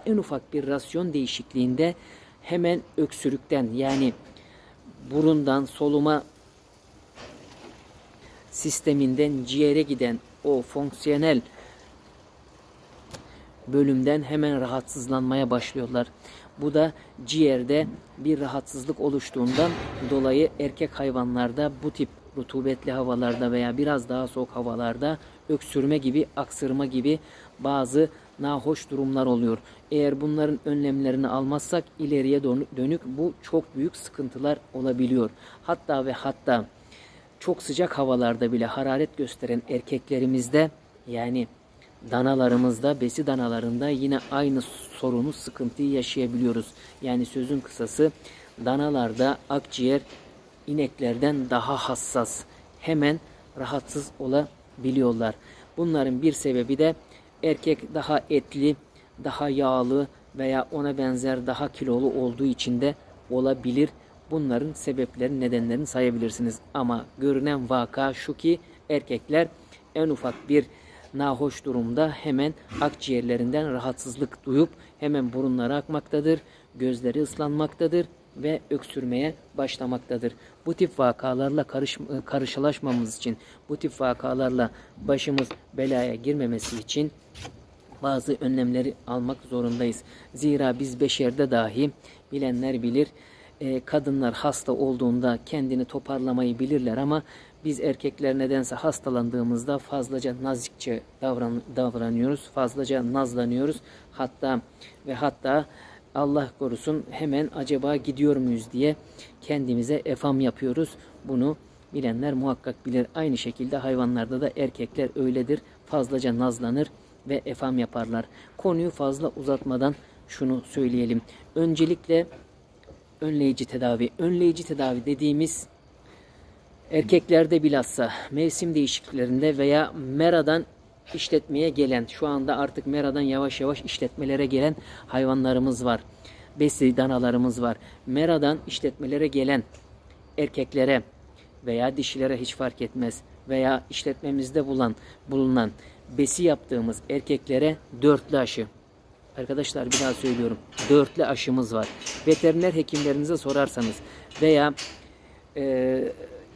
En ufak bir rasyon değişikliğinde hemen öksürükten, yani burundan soluma sisteminden ciğere giden o fonksiyonel bölümden hemen rahatsızlanmaya başlıyorlar. Bu da ciğerde bir rahatsızlık oluştuğundan dolayı erkek hayvanlarda bu tip rutubetli havalarda veya biraz daha soğuk havalarda öksürme gibi, aksırma gibi bazı nahoş durumlar oluyor. Eğer bunların önlemlerini almazsak ileriye dönük bu çok büyük sıkıntılar olabiliyor. Hatta ve hatta çok sıcak havalarda bile hararet gösteren erkeklerimizde, yani danalarımızda, besi danalarında yine aynı sorunu, sıkıntıyı yaşayabiliyoruz. Yani sözün kısası, danalarda akciğer ineklerden daha hassas. Hemen rahatsız olabiliyorlar. Bunların bir sebebi de erkek daha etli, daha yağlı veya ona benzer daha kilolu olduğu için de olabilir. Bunların sebeplerini, nedenlerini sayabilirsiniz. Ama görünen vaka şu ki erkekler en ufak bir nahoş durumda hemen akciğerlerinden rahatsızlık duyup hemen burunları akmaktadır, gözleri ıslanmaktadır ve öksürmeye başlamaktadır. Bu tip vakalarla karşılaşmamız için, bu tip vakalarla başımız belaya girmemesi için bazı önlemleri almak zorundayız. Zira biz beşerde dahi, bilenler bilir, kadınlar hasta olduğunda kendini toparlamayı bilirler ama biz erkekler nedense hastalandığımızda fazlaca nazikçe davranıyoruz, fazlaca nazlanıyoruz. Hatta Allah korusun hemen acaba gidiyor muyuz diye kendimize efam yapıyoruz. Bunu bilenler muhakkak bilir. Aynı şekilde hayvanlarda da erkekler öyledir. Fazlaca nazlanır ve efam yaparlar. Konuyu fazla uzatmadan şunu söyleyelim. Öncelikle önleyici tedavi. Önleyici tedavi dediğimiz erkeklerde bilhassa mevsim değişikliklerinde veya meradan işletmeye gelen, şu anda artık meradan yavaş yavaş işletmelere gelen hayvanlarımız var. Besi danalarımız var. Meradan işletmelere gelen erkeklere veya dişilere hiç fark etmez veya işletmemizde bulunan besi yaptığımız erkeklere dörtlü aşı. Arkadaşlar bir daha söylüyorum. Dörtlü aşımız var. Veteriner hekimlerinize sorarsanız veya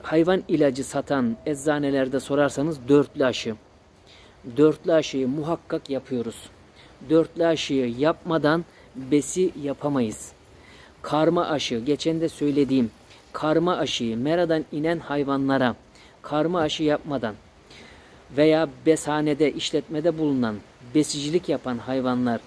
hayvan ilacı satan eczanelerde sorarsanız dörtlü aşı. Dörtlü aşıyı muhakkak yapıyoruz. Dörtlü aşıyı yapmadan besi yapamayız. Karma aşı, geçen de söylediğim karma aşıyı meradan inen hayvanlara karma aşı yapmadan veya beshanede, işletmede bulunan besicilik yapan hayvanlar